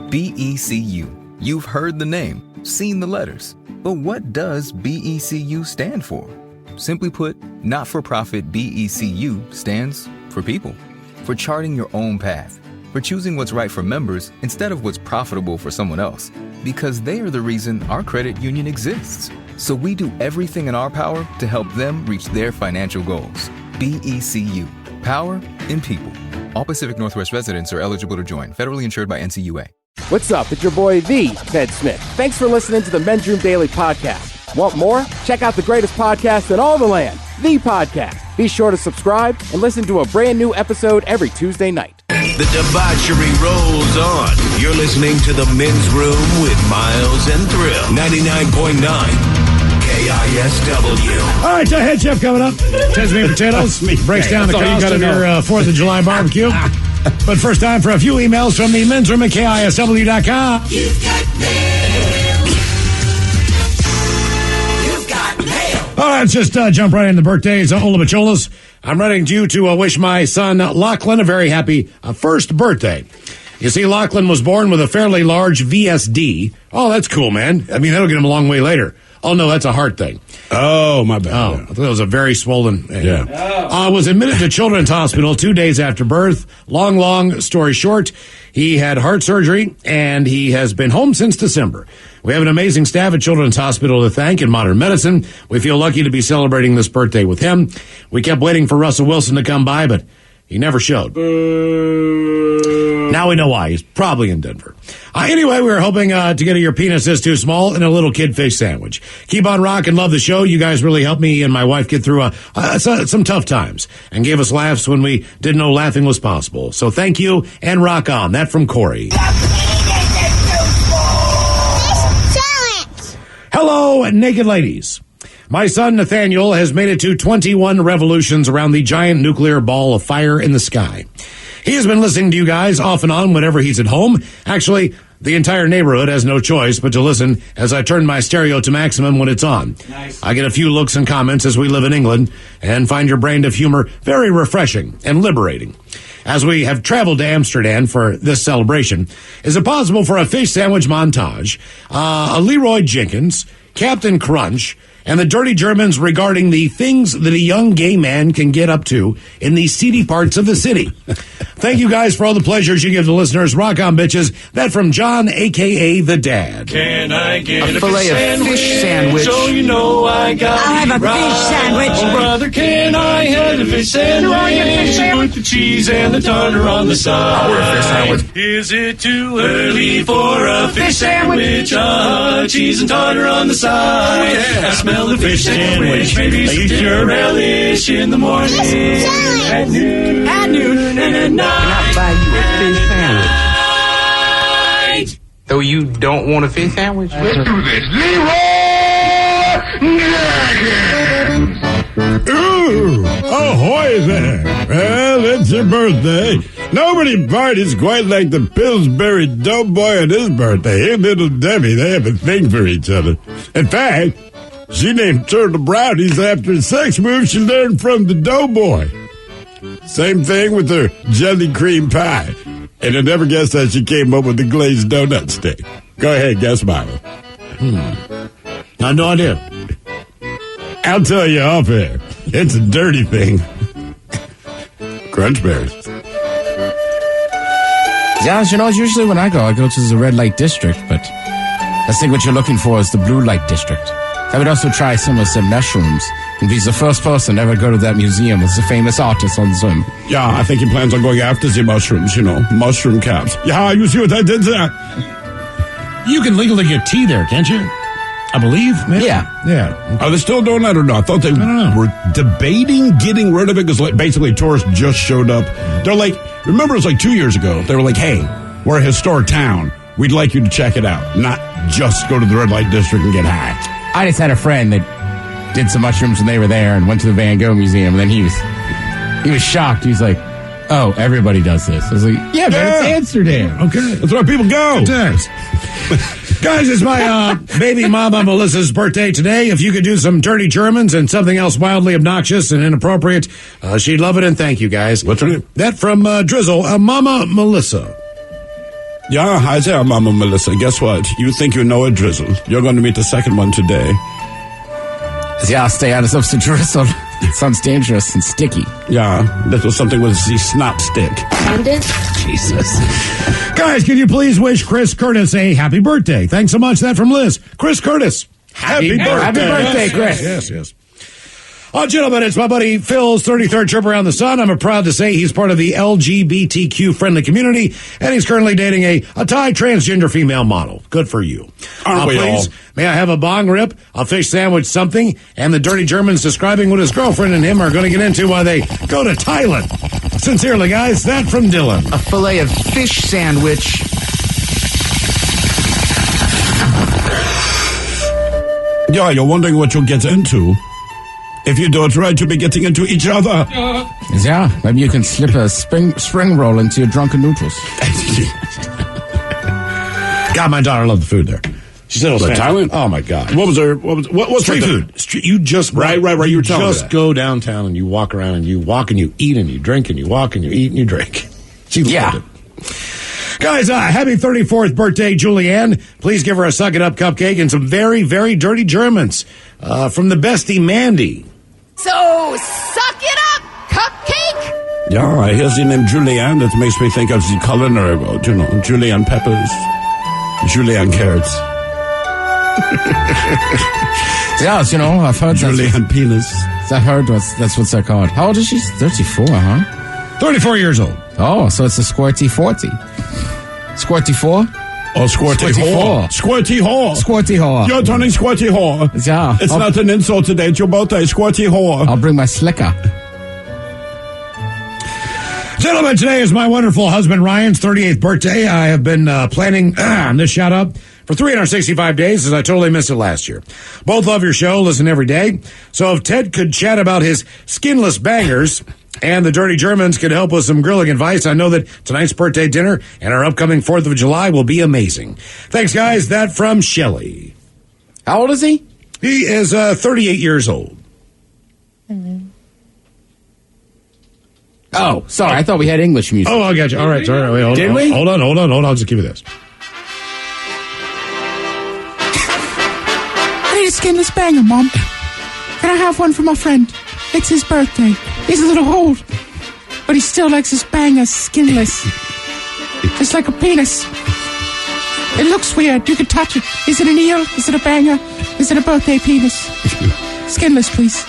BECU. You've heard the name, seen the letters. But what does BECU stand for? Simply put, not-for-profit BECU stands for people. For charting your own path. For choosing what's right for members instead of what's profitable for someone else. Because they are the reason our credit union exists. So we do everything in our power to help them reach their financial goals. BECU. Power in people. All Pacific Northwest residents are eligible to join. Federally insured by NCUA. What's up? It's your boy, the Ted Smith. Thanks for listening to the Men's Room Daily Podcast. Want more? Check out the greatest podcast in all the land, The Podcast. Be sure to subscribe and listen to a brand new episode every Tuesday night. The debauchery rolls on. You're listening to the Men's Room with Miles and Thrill. 99.9 KISW. All right, head chef coming up. Ted's meat potatoes. Breaks down the cost of your 4th of July barbecue. But first time for a few emails from the men's room at KISW.com. You've got mail. You've got mail. All right, let's just jump right into the birthdays. Ola Bacholas. I'm writing to you to wish my son Lachlan a very happy first birthday. You see, Lachlan was born with a fairly large VSD. Oh, that's cool, man. I mean, that'll get him a long way later. Oh, no, that's a heart thing. Oh, my bad. Oh, I thought it was a very swollen. Was admitted to Children's Hospital 2 days after birth. Long story short, he had heart surgery, and he has been home since December. We have an amazing staff at Children's Hospital to thank in modern medicine. We feel lucky to be celebrating this birthday with him. We kept waiting for Russell Wilson to come by, but he never showed. Now we know why. He's probably in Denver. Anyway, we were hoping to get Your Penis Is Too Small and a little kid fish sandwich. Keep on rocking. Love the show. You guys really helped me and my wife get through some tough times and gave us laughs when we didn't know laughing was possible. So thank you and rock on. That from Corey. Hello, naked ladies. My son Nathaniel has made it to 21 revolutions around the giant nuclear ball of fire in the sky. He has been listening to you guys off and on whenever he's at home. Actually, the entire neighborhood has no choice but to listen as I turn my stereo to maximum when it's on. Nice. I get a few looks and comments as we live in England and find your brand of humor very refreshing and liberating. As we have traveled to Amsterdam for this celebration, is it possible for a fish sandwich montage, a Leroy Jenkins, Captain Crunch, and the Dirty Germans regarding the things that a young gay man can get up to in the seedy parts of the city? Thank you guys for all the pleasures you give the listeners. Rock on, bitches. That from John, a.k.a. The Dad. Can I get a fillet of fish sandwich? So you know I got I'll have a fish sandwich. Oh, brother, can I have a fish sandwich? With the cheese and the tartar on the side. I'll order a fish sandwich. Is it too early for a fish sandwich? Cheese and tartar on the side. I smell the fish sandwich. Maybe some dinner relish in the morning. At noon, and at night. Can I buy you a fish sandwich? Though you don't want a fish sandwich? Let's do this. Ooh, ahoy there. Well, it's your birthday. Nobody parties quite like the Pillsbury Doughboy on his birthday. He and Little Debbie, they have a thing for each other. In fact, she named Turtle Brownies after a sex move she learned from the Doughboy. Same thing with her jelly cream pie. And I never guessed how she came up with the glazed donut stick. Go ahead, guess mine. I have no idea. I'll tell you off air. It's a dirty thing. Crunch berries. Yeah, you know, usually when I go to the red light district, but I think what you're looking for is the blue light district. I would also try some of the mushrooms and be the first person to ever go to that museum with the famous artist on them. Yeah, I think he plans on going after the mushrooms, mushroom caps. Yeah, you see what I did there? You can legally get tea there, can't you? I believe. Maybe? Yeah. Are they still doing that or not? I thought they were debating getting rid of it because basically tourists just showed up. They're like, remember it was like 2 years ago. They were like, hey, we're a historic town. We'd like you to check it out, not just go to the red light district and get high. I just had a friend that did some mushrooms when they were there and went to the Van Gogh Museum, and then he was shocked. He was like, oh, everybody does this. I was like, yeah, man, it's Amsterdam. Okay, that's where people go. Guys, it's my baby mama Melissa's birthday today. If you could do some dirty Germans and something else wildly obnoxious and inappropriate, she'd love it, and thank you, guys. What's her name? That from Drizzle, Mama Melissa. Yeah, hi there, Mama Melissa. Guess what? You think you know a drizzle. You're going to meet the second one today. Yeah, stay out of the drizzle. It sounds dangerous and sticky. Yeah, that was something with the snot stick. Jesus. Guys, can you please wish Chris Curtis a happy birthday? Thanks so much. That from Liz. Chris Curtis. Happy birthday. Happy birthday, Chris. Yes. Oh, gentlemen, it's my buddy Phil's 33rd trip around the sun. I'm proud to say he's part of the LGBTQ-friendly community, and he's currently dating a Thai transgender female model. Good for you. Aren't we all? Please, may I have a bong rip, a fish sandwich something, and the dirty Germans describing what his girlfriend and him are going to get into while they go to Thailand. Sincerely, guys, that from Dylan. A fillet of fish sandwich. Yeah, you're wondering what you'll get into. If you do it right, you'll be getting into each other. Yeah, maybe you can slip a spring roll into your drunken noodles. God, my daughter loved the food there. She said it was Thailand? Oh my God! What was Street food? You just Right. You were telling me just that. go downtown and you walk around and you walk and you eat and you drink and you walk and you eat and you drink. She loved it. Guys, happy 34th birthday, Julianne. Please give her a suck it up cupcake and some very, very dirty Germans from the bestie Mandy. So, suck it up, cupcake! Yeah, I hear the name Julianne. That makes me think of the culinary world, you know. Julianne peppers, Julianne carrots. Yeah, you know, I've heard Julianne penis. I heard that's what they're called. How old is she? 34, huh? 34 years old. Oh, so it's a squirty 40. Squirty 4? Oh, squirty whore. Squirty whore. Squirty whore. You're turning squirty whore. Yeah. It's not an insult today. It's your birthday, squirty whore. I'll bring my slicker. Gentlemen, today is my wonderful husband Ryan's 38th birthday. I have been planning this shout out for 365 days, as I totally missed it last year. Both love your show, listen every day. So if Ted could chat about his skinless bangers and the dirty Germans could help with some grilling advice, I know that tonight's birthday dinner and our upcoming 4th of July will be amazing. Thanks, guys. That from Shelley. How old is he? He is 38 years old. Oh, sorry. I thought we had English music. Oh, I got you. All right. Sorry. Wait, Did we? Hold on. I'll just give you this. I need a skinless banger, Mom. Can I have one for my friend? It's his birthday. He's a little old, but he still likes his bangers skinless. Just like a penis. It looks weird. You can touch it. Is it an eel? Is it a banger? Is it a birthday penis? Skinless, please.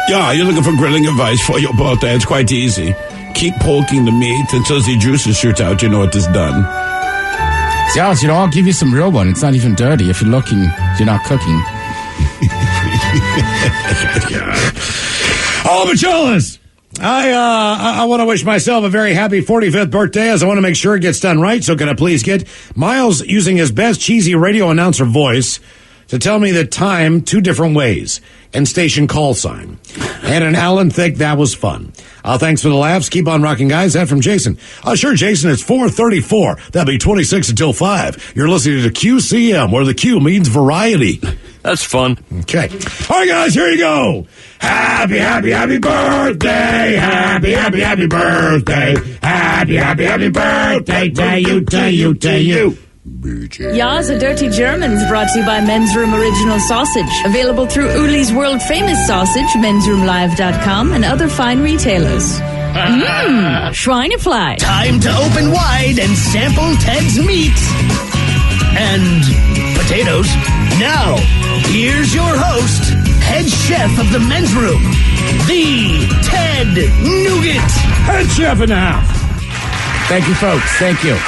Yeah, you're looking for grilling advice for your birthday. It's quite easy. Keep poking the meat until the juices shoot out. You know it is done. Yeah, you know, I'll give you some real one. It's not even dirty. If you're looking, you're not cooking. Oh, Macholas! I want to wish myself a very happy 45th birthday, as I want to make sure it gets done right. So can I please get Miles using his best cheesy radio announcer voice to tell me the time 2 different ways and station call sign. And an Alan Thick, that was fun. Thanks for the laughs. Keep on rocking, guys. That from Jason. Sure, Jason, it's 4:34. That'll be 26 until 5. You're listening to QCM, where the Q means variety. That's fun. Okay. All right, guys, here you go. Happy, happy, happy birthday. Happy, happy, happy birthday. Happy, happy, happy birthday to you, to you, to you. Ya's a Dirty Germans, brought to you by Men's Room Original Sausage. Available through Uli's World Famous Sausage, mensroomlive.com, and other fine retailers. Schweinefly. Time to open wide and sample Ted's meat. And potatoes. Now, here's your host, head chef of the Men's Room, the Ted Nugent. Head chef in the house. Thank you, folks. Thank you.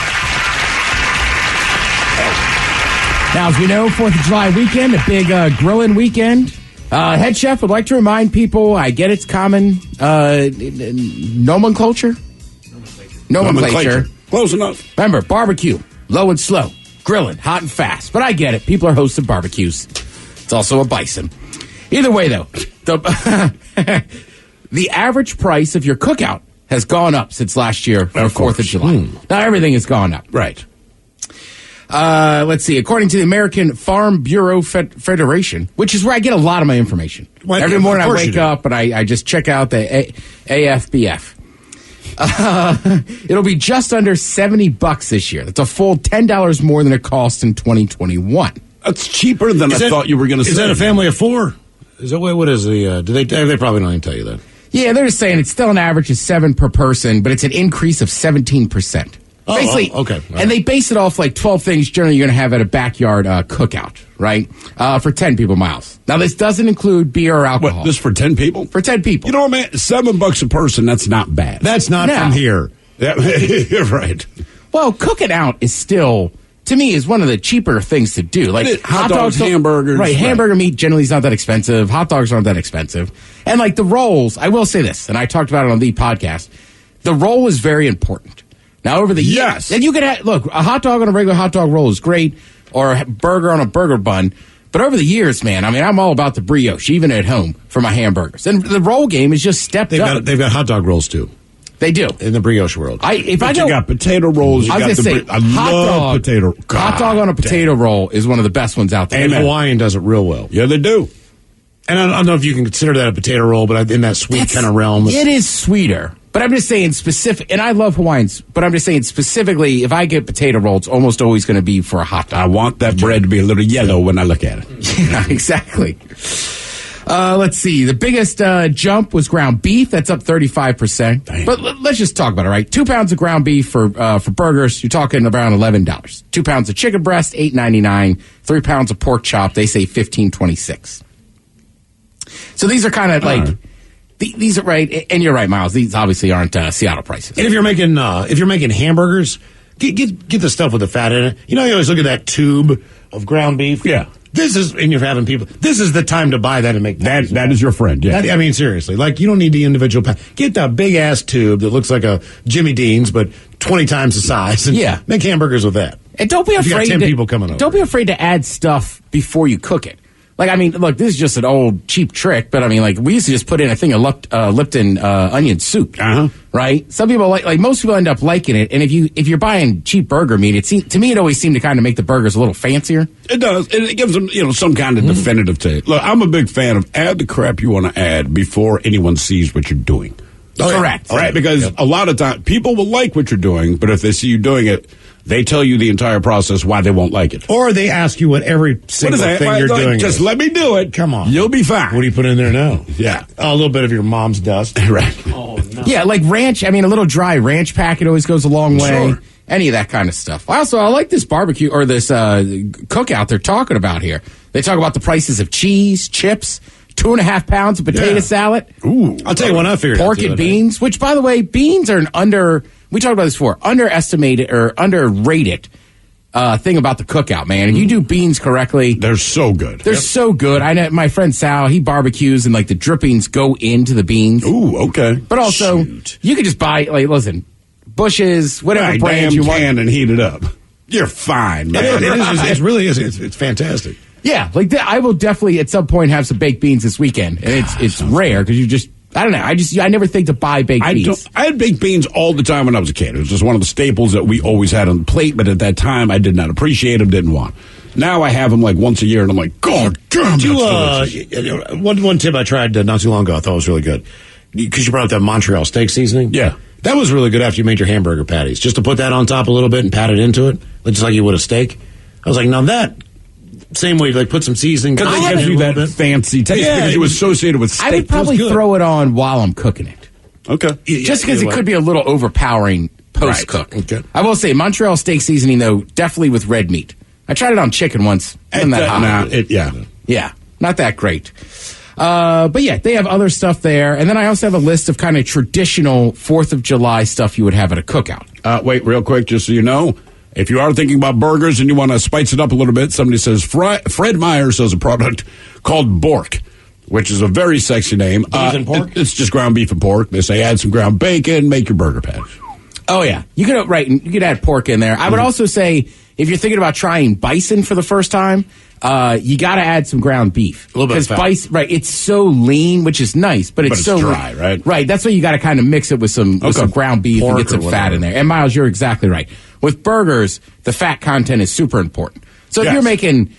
Now, as we know, 4th of July weekend, a big grilling weekend. Head chef would like to remind people, I get it's common nomenclature. Close enough. Remember, barbecue, low and slow, grilling, hot and fast. But I get it. People are hosting barbecues. It's also a bison. Either way, though, the average price of your cookout has gone up since last year for 4th of July. Now, everything has gone up. Right. Let's see. According to the American Farm Bureau Federation, which is where I get a lot of my information. Well, every morning I of course wake up and I just check out the AFBF. It'll be just under $70 this year. That's a full $10 more than it cost in 2021. That's cheaper than I thought you were going to say. Is that a family of 4? Is that what is the? Do they probably don't even tell you that? Yeah, they're just saying it's still an average of 7 per person, but it's an increase of 17%. Basically, okay. And they base it off like 12 things generally you're going to have at a backyard cookout, right? For 10 people, Miles. Now, this doesn't include beer or alcohol. What, this for 10 people? For 10 people. You know what, man? $7 a person, that's not bad. That's not from here. You're right. Well, cooking out is still, to me, is one of the cheaper things to do. Like hot dogs, hamburgers. Right, hamburger meat generally is not that expensive. Hot dogs aren't that expensive. And like the rolls, I will say this, and I talked about it on the podcast, the roll is very important. Now, over the years, and you can have, look, a hot dog on a regular hot dog roll is great, or a burger on a burger bun. But over the years, man, I mean, I'm all about the brioche, even at home, for my hamburgers. And the roll game is just stepped up. They've got hot dog rolls, too. They do. In the brioche world. You got potato rolls. I love potato. Hot dog on a potato roll is one of the best ones out there. And Hawaiian does it real well. Yeah, they do. And I don't know if you can consider that a potato roll, but in that sweet kind of realm. It is sweeter. But I'm just saying specific, and I love Hawaiians, but I'm just saying specifically, if I get potato roll, it's almost always going to be for a hot dog. I want that bread to be a little yellow when I look at it. Yeah, exactly. Let's see. The biggest jump was ground beef. That's up 35%. Damn. But let's just talk about it, right? 2 pounds of ground beef for burgers, you're talking around $11. 2 pounds of chicken breast, $8.99. 3 pounds of pork chop, they say $15.26. So these are kind of like... Right. These are right, and you're right, Miles. These obviously aren't Seattle prices. And if you're making hamburgers, get the stuff with the fat in it. You know, you always look at that tube of ground beef. Yeah, and you're having people. This is the time to buy that and make that. That is your friend. Yeah, I mean, seriously, like you don't need the individual pack. Get the big ass tube that looks like a Jimmy Dean's, but 20 times the size. And make hamburgers with that. And don't be afraid. 10 people coming over. Don't be afraid to add stuff before you cook it. Like, I mean, look, this is just an old cheap trick, but I mean, like, we used to just put in a thing of Lipton onion soup, right? Some people like most people end up liking it, and if you're buying cheap burger meat, to me it always seemed to kind of make the burgers a little fancier. It does, and it gives them some kind of definitive taste. Look, I'm a big fan of add the crap you want to add before anyone sees what you're doing. Correct, right? Because a lot of times people will like what you're doing, but if they see you doing it, they tell you the entire process why they won't like it. Or they ask you what every single thing you're doing just let me do it. Come on. You'll be fine. What do you put in there now? Yeah. A little bit of your mom's dust. Right. Oh, no. Yeah, like ranch. I mean, a little dry ranch packet always goes a long way. Sure. Any of that kind of stuff. Also, I like this barbecue or this cookout they're talking about here. They talk about the prices of cheese, chips, 2.5 pounds of potato salad. Ooh. I'll tell you one I figured pork and beans, which, by the way, beans are we talked about this before, underestimated or underrated thing about the cookout, man. If you do beans correctly, they're so good. They're so good. I know my friend Sal, he barbecues and like the drippings go into the beans. Ooh, okay. But also, you could just buy, like, listen, Bush's, whatever brand you want. And heat it up. You're fine, man. It really is. It's fantastic. Yeah, like I will definitely at some point have some baked beans this weekend. And it's rare because you just, I don't know. I never think to buy baked beans. I had baked beans all the time when I was a kid. It was just one of the staples that we always had on the plate. But at that time, I did not appreciate them, didn't want. Now I have them like once a year, and I'm like, God damn, one tip I tried not too long ago, I thought was really good. Because you brought up that Montreal steak seasoning. Yeah. That was really good after you made your hamburger patties. Just to put that on top a little bit and pat it into it, just like you would a steak. I was like, now that, same way, like put some seasoning. Because it gives you that fancy taste because it was associated with steak. I would probably throw it on while I'm cooking it. Okay. Just because it could be a little overpowering post-cook. Right. Okay. I will say, Montreal steak seasoning, though, definitely with red meat. I tried it on chicken once. Wasn't that hot. Yeah, not that great. But yeah, they have other stuff there. And then I also have a list of kind of traditional 4th of July stuff you would have at a cookout. Wait, real quick, just so you know, if you are thinking about burgers and you want to spice it up a little bit, somebody says Fred Meyer sells a product called Bork, which is a very sexy name. Beef and pork? It's just ground beef and pork. They say add some ground bacon, make your burger patty. Oh, yeah. You could add pork in there. I would also say, if you're thinking about trying bison for the first time, you got to add some ground beef. A little bit of fat. Bison, right, it's so lean, which is nice, but it's so dry, right? Right, that's why you got to kind of mix it with some ground beef and get some fat in there. And Miles, you're exactly right. With burgers, the fat content is super important. So if you're making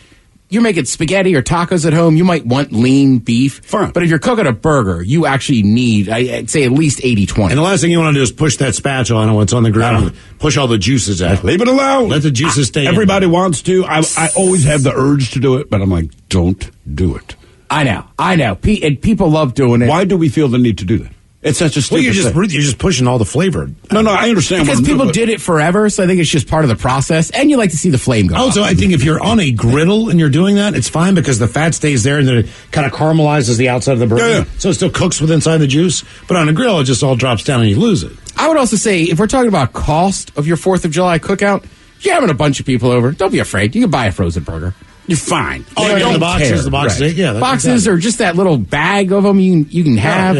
you're making spaghetti or tacos at home, you might want lean beef. Fine. But if you're cooking a burger, you actually need, I'd say, at least 80-20. And the last thing you want to do is push that spatula on what's on the ground. Push all the juices out. Leave it alone. Let the juices stay in. Everybody wants to. I always have the urge to do it, but I'm like, don't do it. I know. And people love doing it. Why do we feel the need to do that? It's such a stupid you're just pushing all the flavor. No, I understand. Because people did it forever, so I think it's just part of the process, and you like to see the flame go Also, up. I think if you're on a griddle and you're doing that, it's fine because the fat stays there and then it kind of caramelizes the outside of the burger. Yeah. So it still cooks with inside the juice. But on a grill, it just all drops down and you lose it. I would also say, if we're talking about cost of your 4th of July cookout, if you're having a bunch of people over, don't be afraid. You can buy a frozen burger. You're fine. Oh, Don't the boxes, care. the boxes. Right. Yeah, boxes exactly. or just that little bag of them you can have.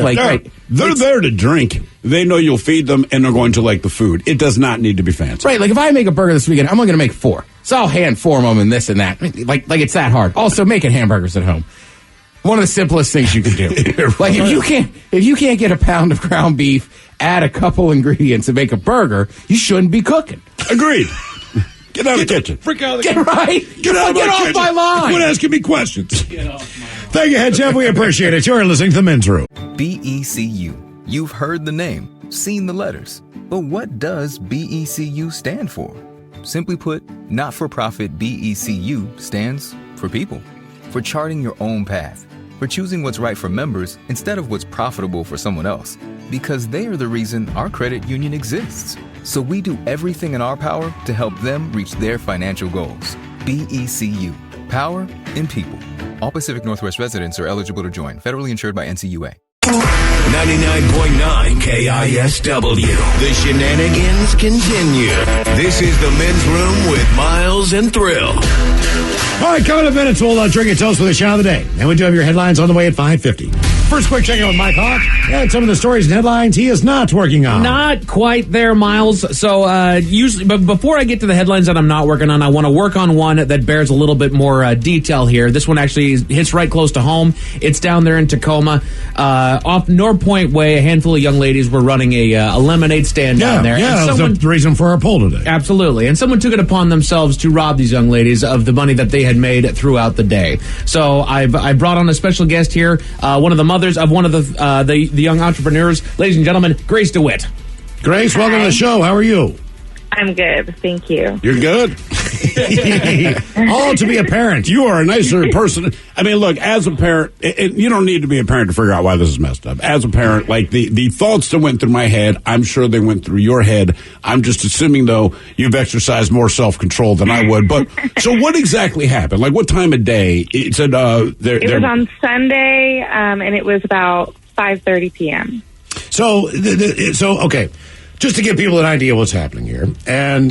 They're there to drink. They know you'll feed them, and they're going to like the food. It does not need to be fancy. Right, like if I make a burger this weekend, I'm only going to make 4. So I'll hand form them and this and that. Like it's that hard. Also, making hamburgers at home. One of the simplest things you can do. Like if you can't get a pound of ground beef, add a couple ingredients and make a burger, you shouldn't be cooking. Agreed. Get out of the kitchen. Freak out of the Get kitchen. right. Get out of Get my off kitchen. my line. Quit asking me questions. Thank you, Head Chef. We appreciate it. You're listening to The Men's Room. BECU. You've heard the name, seen the letters. But what does BECU stand for? Simply put, not-for-profit BECU stands for people. For charting your own path. For choosing what's right for members instead of what's profitable for someone else. Because they are the reason our credit union exists. So we do everything in our power to help them reach their financial goals. BECU. Power in people. All Pacific Northwest residents are eligible to join. Federally insured by NCUA. 99.9 KISW. The shenanigans continue. This is the Men's Room with Miles and Thrill. All right, coming up in minutes, we'll drink a toast for the shot of the day. And we do have your headlines on the way at 5:50. First, quick check-in with Mike Hawk. And some of the stories and headlines he is not working on. Not quite there, Miles. So usually, but before I get to the headlines that I'm not working on, I want to work on one that bears a little bit more detail here. This one actually hits right close to home. It's down there in Tacoma, off North Point Way. A handful of young ladies were running a lemonade stand down there. Yeah, and that was the reason for our poll today. Absolutely. And someone took it upon themselves to rob these young ladies of the money that they had made throughout the day. So I brought on a special guest here, one of the mothers of one of the young entrepreneurs. Ladies and gentlemen, Grace DeWitt. Grace, welcome to the show. How are you? I'm good. Thank you. You're good. Oh, to be a parent. You are a nicer person. I mean, look, as a parent, you don't need to be a parent to figure out why this is messed up. As a parent, like the thoughts that went through my head, I'm sure they went through your head. I'm just assuming, though, you've exercised more self-control than I would. But so what exactly happened? Like, what time of day? It said it was on Sunday, and it was about 5:30 p.m. So, okay. Just to give people an idea what's happening here, and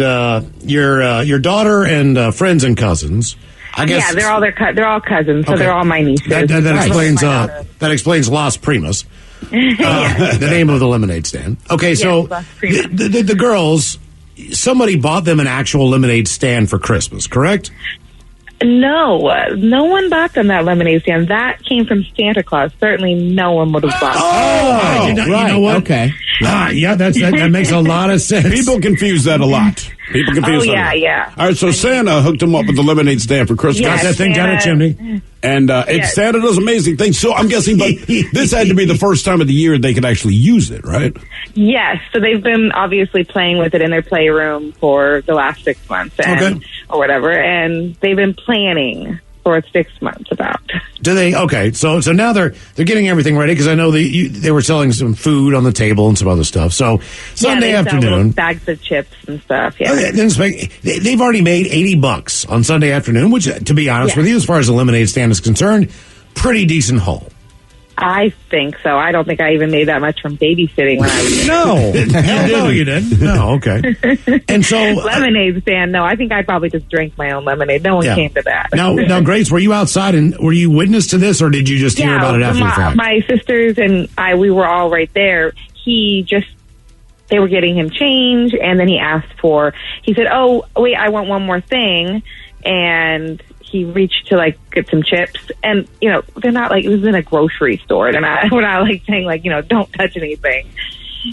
your daughter and friends and cousins, I guess. Yeah, they're all cousins, so Okay. they're all my nieces. That explains Las Primas, the name of the lemonade stand. Okay, Yes, so Las Primas. the girls, somebody bought them an actual lemonade stand for Christmas, correct? No one bought them that lemonade stand. That came from Santa Claus. Certainly, no one would have bought it. Oh, you know what? Okay. Yeah, that makes a lot of sense. People confuse that a lot. People confuse that a lot. Yeah. All right, so Santa hooked him up with the lemonade stand for Christmas. Got that thing down the chimney. And Santa does amazing things. So I'm guessing, but this had to be the first time of the year they could actually use it, right? Yes, so they've been obviously playing with it in their playroom for the last 6 months, or whatever, and they've been planning for 6 months about. Do they? Okay, so now they're getting everything ready because I know they were selling some food on the table and some other stuff. So Sunday they sell afternoon, little bags of chips and stuff. Yeah. They've already made $80 on Sunday afternoon, which, to be honest with you, as far as the lemonade stand is concerned, pretty decent haul. I think so. I don't think I even made that much from babysitting when I was No, you didn't. No, okay. And so lemonade stand. No, I think I probably just drank my own lemonade. No one came to that. Now, Grace, were you outside and were you witness to this, or did you just hear about it after the fact? My sisters and we were all right there. They were getting him change, and then he said, "Oh, wait, I want one more thing," and he reached to get some chips, and they're not it was in a grocery store, and we're not saying don't touch anything.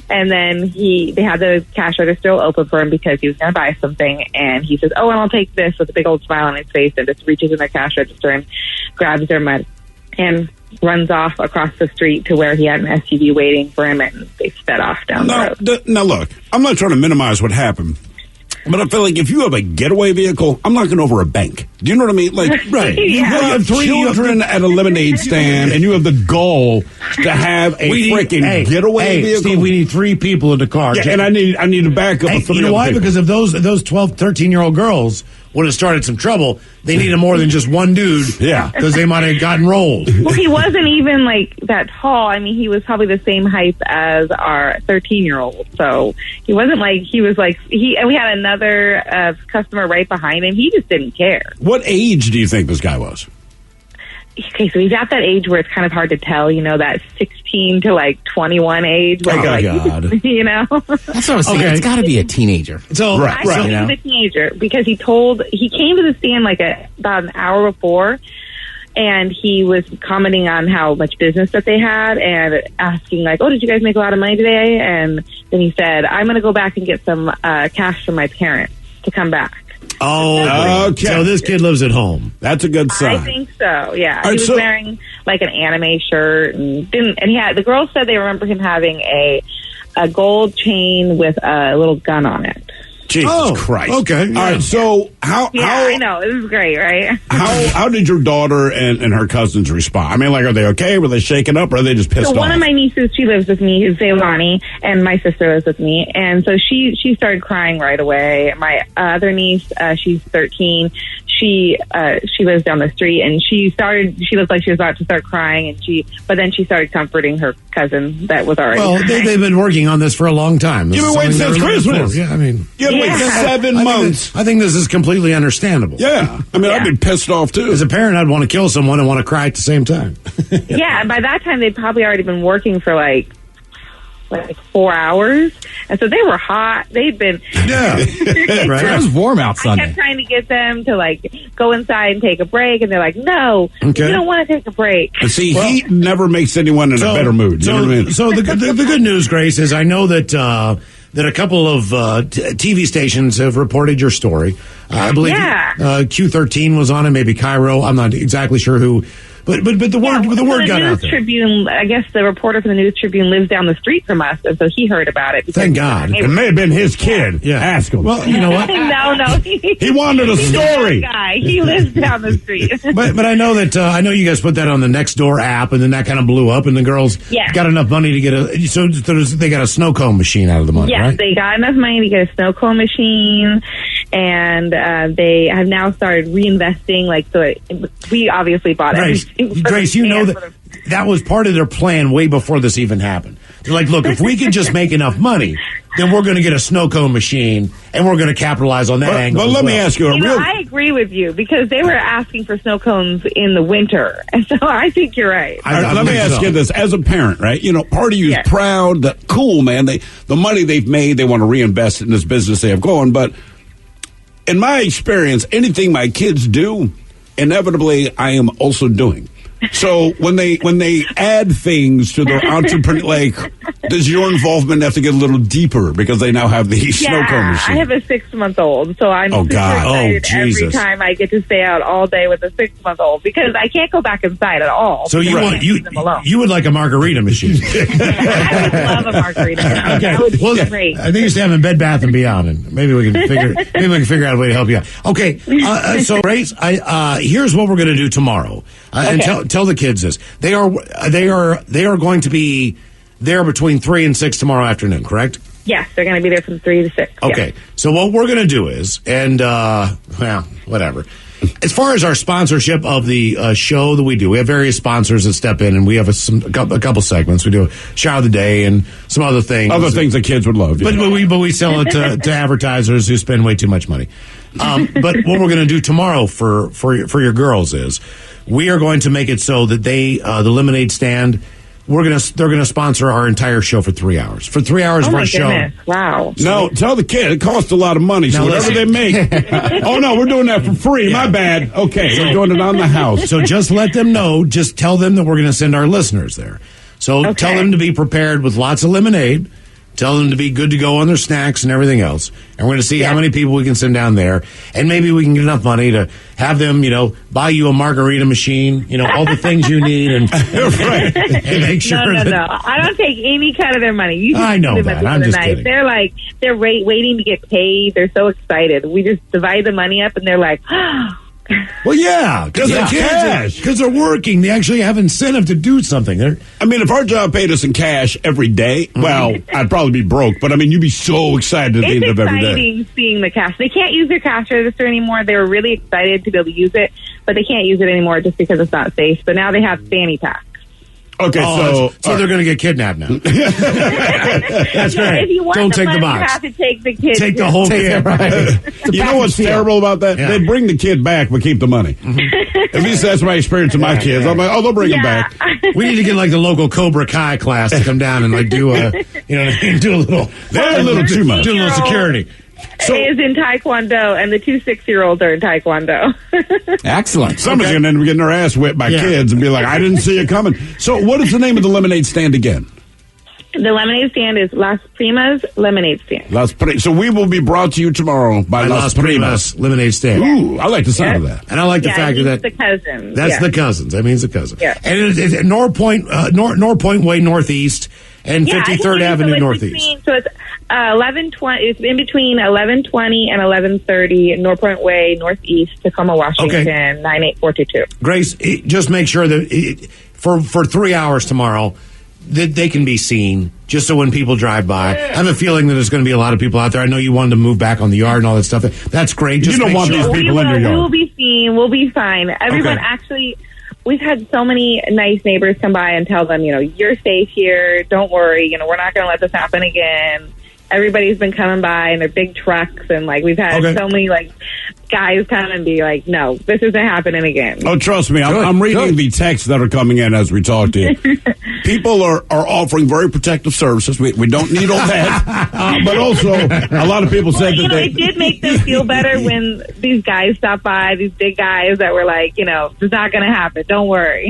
And then they had the cash register open for him because he was going to buy something. And he says, "Oh, and I'll take this," with a big old smile on his face, and just reaches in their cash register and grabs their money and runs off across the street to where he had an SUV waiting for him, and they sped off down the road. Now, look, I'm not trying to minimize what happened. But I feel like if you have a getaway vehicle, I'm knocking over a bank. Do you know what I mean? Like, right. You have three children at a lemonade stand, and you have the goal to have a freaking getaway vehicle. Steve, we need 3 people in the car. Yeah, and I need to back up. You know why? Because if those 12, 13-year-old girls would have started some trouble, they needed more than just one dude. Yeah, because they might have gotten rolled. Well, he wasn't even like that tall. I mean, he was probably the same height as our 13-year-old. So he wasn't like and we had another customer right behind him. He just didn't care. What age do you think this guy was? Okay, so he's at that age where it's kind of hard to tell, that 16 to like 21 age. Where God. That's what I was saying. It's got to be a teenager. So, right. He was a teenager because he came to the stand about an hour before, and he was commenting on how much business that they had and asking like, "Oh, did you guys make a lot of money today?" And then he said, "I'm going to go back and get some cash from my parents to come back." Oh, okay. So this kid lives at home. That's a good sign. I think so. Yeah, Right, he was wearing like an anime shirt, and the girls said they remember him having a gold chain with a little gun on it. Jesus Christ. Okay. All right. So how I know, this is great, right? how did your daughter and her cousins respond? I mean, like, are they okay? Were they shaken up, or are they just pissed off? So one of my nieces, she lives with me, who's Zaylani, and my sister lives with me, and so she started crying right away. My other niece, she's 13. She lives down the street, and she looked like she was about to start crying, but then she started comforting her cousin that was already crying. They've been working on this for a long time. You've been waiting since Christmas. Yeah, I mean, you had to wait 7 months. I think this is completely understandable. Yeah, I mean, I'd be pissed off too. As a parent, I'd want to kill someone and want to cry at the same time. Yeah, and by that time they'd probably already been working for like 4 hours, and so they were hot. They'd been right. It was warm out Sunday. I kept trying to get them to like go inside and take a break, and they're like, "No, we don't want to take a break." And see, heat never makes anyone in a better mood. You know what I mean? So the good news, Grace, is I know that a couple of TV stations have reported your story. I believe Q13 was on it, maybe Cairo. I'm not exactly sure who. But the word got out there. Tribune, I guess the reporter from the News Tribune lives down the street from us, and so he heard about it. Thank God. It may have been his kid. Yeah. Ask him. Well, you know what? No. He wanted a story. Guy. He lives down the street. But I know that I know you guys put that on the Nextdoor app, and then that kind of blew up, and the girls got enough money to get so they got a snow cone machine out of the money, right? Yes, they got enough money to get a snow cone machine, and they have now started reinvesting. We obviously bought everything. Grace, you know that was part of their plan way before this even happened. They're like, look, if we can just make enough money, then we're going to get a snow cone machine, and we're going to capitalize on that angle. But let me ask you I agree with you, because they were asking for snow cones in the winter, and so I think you're right. Let me ask you this. As a parent, right, part of you is proud that, cool, man, the money they've made, they want to reinvest it in this business they have going. But in my experience, anything my kids do, inevitably I am also doing. So when they add things to their entrepreneur, does your involvement have to get a little deeper because they now have the snow cone machine? I have a 6-month-old, so I'm super excited every time I get to stay out all day with a 6-month-old, because I can't go back inside at all. So you would like a margarita machine? I would love a margarita machine. Okay. That would be great. I think you should have in Bed Bath and Beyond, and maybe we can figure out a way to help you out. Okay, so Grace, here's what we're going to do tomorrow, and tell the kids this. They are going to be there between 3 and 6 tomorrow afternoon, correct? Yes, they're going to be there from 3 to 6. Okay, so what we're going to do is, whatever. As far as our sponsorship of the show that we do, we have various sponsors that step in, and we have a couple segments. We do a shout of the day and some other things. Other things that kids would love. But we sell it to advertisers who spend way too much money. But what we're going to do tomorrow for your girls is we are going to make it so that the lemonade stand, they're gonna sponsor our entire show for 3 hours. For 3 hours of our show. Wow. No, tell the kid it costs a lot of money. So whatever they make. Oh no, we're doing that for free. Yeah. My bad. Okay, we're doing it on the house. So just let them know. Just tell them that we're going to send our listeners there. So tell them to be prepared with lots of lemonade. Tell them to be good to go on their snacks and everything else. And we're going to see how many people we can send down there. And maybe we can get enough money to have them, buy you a margarita machine, all the things you need and, right. and make sure No. I don't take any cut of their money. You I know that. I'm just kidding. They're waiting to get paid. They're so excited. We just divide the money up and they're like, well, yeah, because they're cash. Because they're working. They actually have incentive to do something. If our job paid us in cash every day, well, I'd probably be broke. But, you'd be so excited at the end of every day. It's exciting seeing the cash. They can't use their cash register anymore. They were really excited to be able to use it, but they can't use it anymore just because it's not safe. So now they have fanny packs. Okay, so they're going to get kidnapped now. That's great. If you want Don't take money, the box. You have to take the kid. Take the whole kid. Right. You know what's terrible about that? Yeah. They bring the kid back, but keep the money. At least that's my experience with my kids. I'm like, they'll bring them back. We need to get the local Cobra Kai class to come down and do a little. They're a little too much. Do a little security. Is in Taekwondo, and the 2 6-year-olds are in Taekwondo. Excellent. Somebody's going to end up getting their ass whipped by kids and be like, I didn't see it coming. So what is the name of the lemonade stand again? The lemonade stand is Las Primas Lemonade Stand. So we will be brought to you tomorrow by Las Primas Lemonade Stand. Ooh, I like the sound of that. And I like the fact that the cousins. That's the cousins. That means the cousins. Yeah. And it's at North Point Way Northeast and 53rd Avenue Northeast. So it's 11:20. It's in between 11:20 and 11:30 North Point Way Northeast, Tacoma, Washington 98422. Grace, just make sure that for 3 hours tomorrow that they can be seen, just so when people drive by. I have a feeling that there's going to be a lot of people out there. I know you wanted to move back on the yard and all that stuff. That's great. Just you don't want these people in your yard. We will be seen. We'll be fine. Everyone actually. We've had so many nice neighbors come by and tell them, you're safe here. Don't worry. We're not going to let this happen again. Everybody's been coming by in their big trucks, and we've had so many guys come and be like, no, this isn't happening again. Oh, trust me, I'm reading the texts that are coming in as we talk to you. People are offering very protective services. We don't need all that. But also, a lot of people said that it did make them feel better when these guys stopped by, these big guys that were like, it's not going to happen. Don't worry.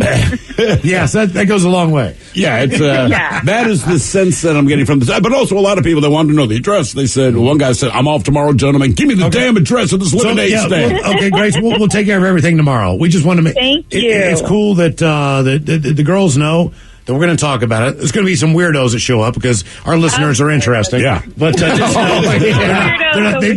Yes, that goes a long way. Yeah, it's that is the sense that I'm getting from this. But also, a lot of people that wanted to know the address. They said, one guy said, I'm off tomorrow, gentlemen. Give me the damn address of this lemonade stand. Okay, Grace, we'll take care of everything tomorrow. We just want to make. Thank you. It's cool that the girls know that we're going to talk about it. There's going to be some weirdos that show up because our listeners are interesting. Yeah, but just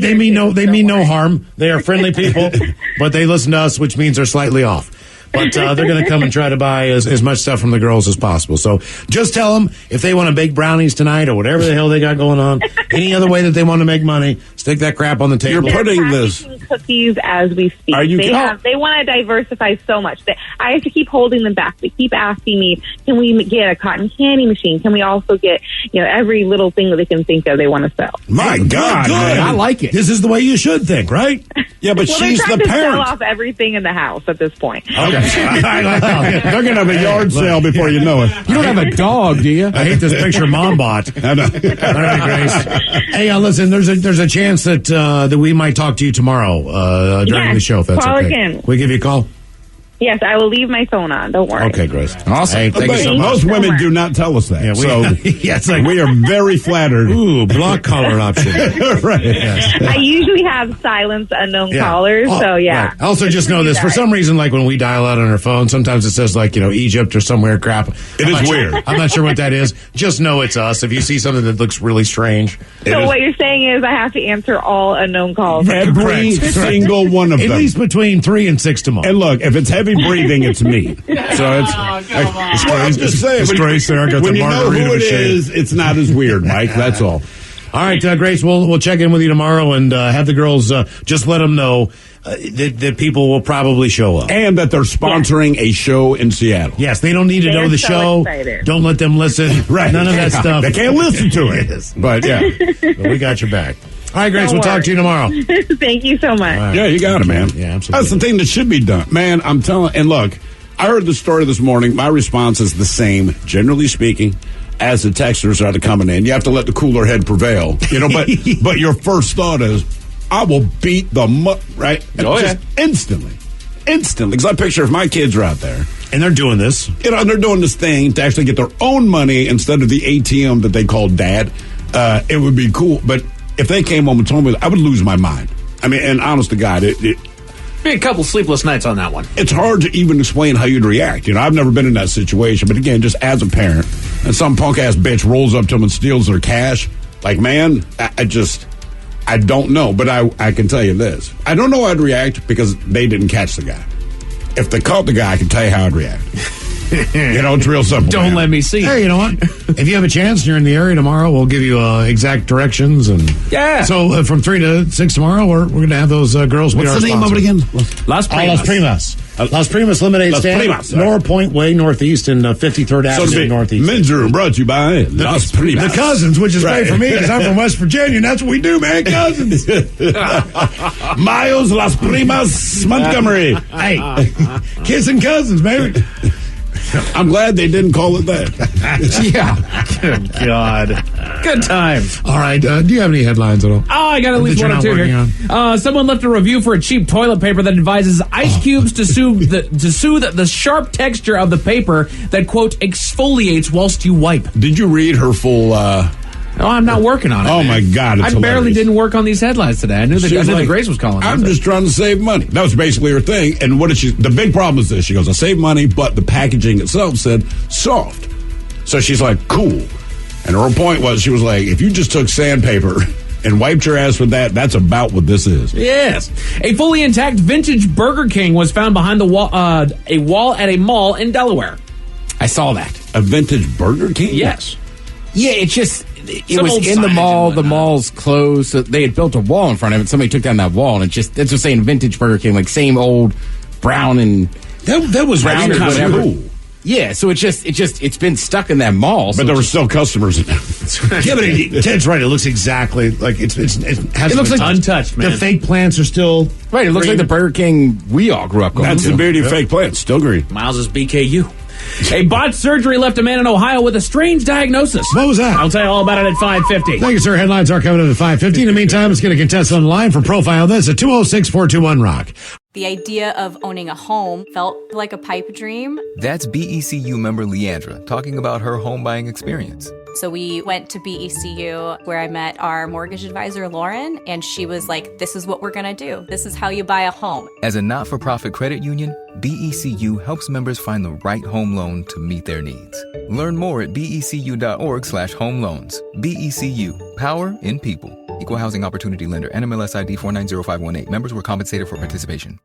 they mean no harm. They are friendly people, but they listen to us, which means they're slightly off. But they're going to come and try to buy as much stuff from the girls as possible. So just tell them if they want to bake brownies tonight or whatever the hell they got going on, any other way that they want to make money, stick that crap on the table. You're putting this cookies as we speak. They want to diversify so much. I have to keep holding them back. They keep asking me, can we get a cotton candy machine? Can we also get every little thing that they can think of they want to sell? My God, man. I like it. This is the way you should think, right? Yeah, but she's the parent. They're trying to sell off everything in the house at this point. Okay. They're going to have a yard sale before you know it. You don't have a dog, do you? I hate this picture Mom bought. I know. All right, Grace. Hey, listen, there's a chance that we might talk to you tomorrow during the show, if that's call okay. Again. Can we give you a call? Yes, I will leave my phone on. Don't worry. Okay, Grace. Awesome. Hey, thank you so much. Most women do not tell us that. Yeah, so we are very flattered. Ooh, block caller option. Right. Yes. I usually have silence unknown callers, so yeah. Right. Also, just know this. For some reason, when we dial out on our phone, sometimes it says Egypt or somewhere crap. It is weird. I'm not sure what that is. Just know it's us. If you see something that looks really strange. So what you're saying is I have to answer all unknown calls. Every single one of them. At least between 3 and 6 tomorrow. And look, if it's heavy breathing, it's me. So it's Grace there. I got when the you know margarita who it machine. is, it's not as weird, Mike. That's all. All right, Grace, we'll check in with you tomorrow and have the girls just let them know that people will probably show up. And that they're sponsoring a show in Seattle. Yes, they don't need to know the show. Excited. Don't let them listen. Right. None of that stuff. They can't listen to it. But yeah. But we got your back. All right, Grace, we'll talk to you tomorrow. Thank you so much. Right. Yeah, you got it, man. Yeah, absolutely. That's the thing that should be done. Man, I'm telling. And look, I heard the story this morning. My response is the same, generally speaking, as the texters are coming in. You have to let the cooler head prevail, but your first thought is, I will beat the right? Just instantly. Because I picture if my kids are out there. And they're doing this. They're doing this thing to actually get their own money instead of the ATM that they call dad. it would be cool. But if they came home and told me, I would lose my mind. I mean, and honest to God, Be a couple sleepless nights on that one. It's hard to even explain how you'd react. I've never been in that situation, but again, just as a parent, and some punk-ass bitch rolls up to them and steals their cash, like, man, I don't know. But I can tell you this. I don't know how I'd react because they didn't catch the guy. If they caught the guy, I can tell you how I'd react. It's real simple. Don't let me see. Hey, you know what? If you have a chance and you're in the area tomorrow, we'll give you exact directions. And so from 3 to 6 tomorrow, we're going to have those girls. What's the name of it again? Las Primas. Las Primas Lemonade Stand. North Point Way Northeast and 53rd Avenue Northeast. Men's Room brought to you by Las Primas. The Cousins, which is great for me because I'm from West Virginia, and that's what we do, man. Cousins. Miles, Las Primas, Montgomery. Hey, kissing cousins, baby. I'm glad they didn't call it that. Good God. Good times. All right. Do you have any headlines at all? Oh, I got at least one or two here. Someone left a review for a cheap toilet paper that advises ice cubes to soothe the sharp texture of the paper that, quote, exfoliates whilst you wipe. Did you read her full... No, I'm not working on it. Oh, my God. I barely didn't work on these headlines today. I knew that Grace was calling. I'm just trying to save money. That was basically her thing. And what did she... The big problem is this. She goes, I save money, but the packaging itself said soft. So she's like, cool. And her point was, she was like, if you just took sandpaper and wiped your ass with that, that's about what this is. Yes. A fully intact vintage Burger King was found behind a wall at a mall in Delaware. I saw that. A vintage Burger King? Yes. Yeah, it was in the mall. The mall's closed. So they had built a wall in front of it. Somebody took down that wall, and it's just saying vintage Burger King, like same old brown and that was brown or whatever. Cool. Yeah, so it's been stuck in that mall. But there were still customers in there. Yeah, but Ted's right. It looks exactly like it looks like untouched, man. The fake plants are still right. It looks like the Burger King we all grew up going. That's the beauty of fake plants. Still green. Miles' BKU. A botched surgery left a man in Ohio with a strange diagnosis. What was that? I'll tell you all about it at 5:50. Thank you, sir. Headlines are coming up at 5:50. In the meantime, let's get a contestant online for Profile This at 206-421-ROCK. The idea of owning a home felt like a pipe dream. That's BECU member Leandra talking about her home buying experience. So we went to BECU where I met our mortgage advisor, Lauren, and she was like, this is what we're going to do. This is how you buy a home. As a not-for-profit credit union, BECU helps members find the right home loan to meet their needs. Learn more at becu.org/home loans. BECU, power in people. Equal housing opportunity lender. NMLS ID 4900518. Members were compensated for participation.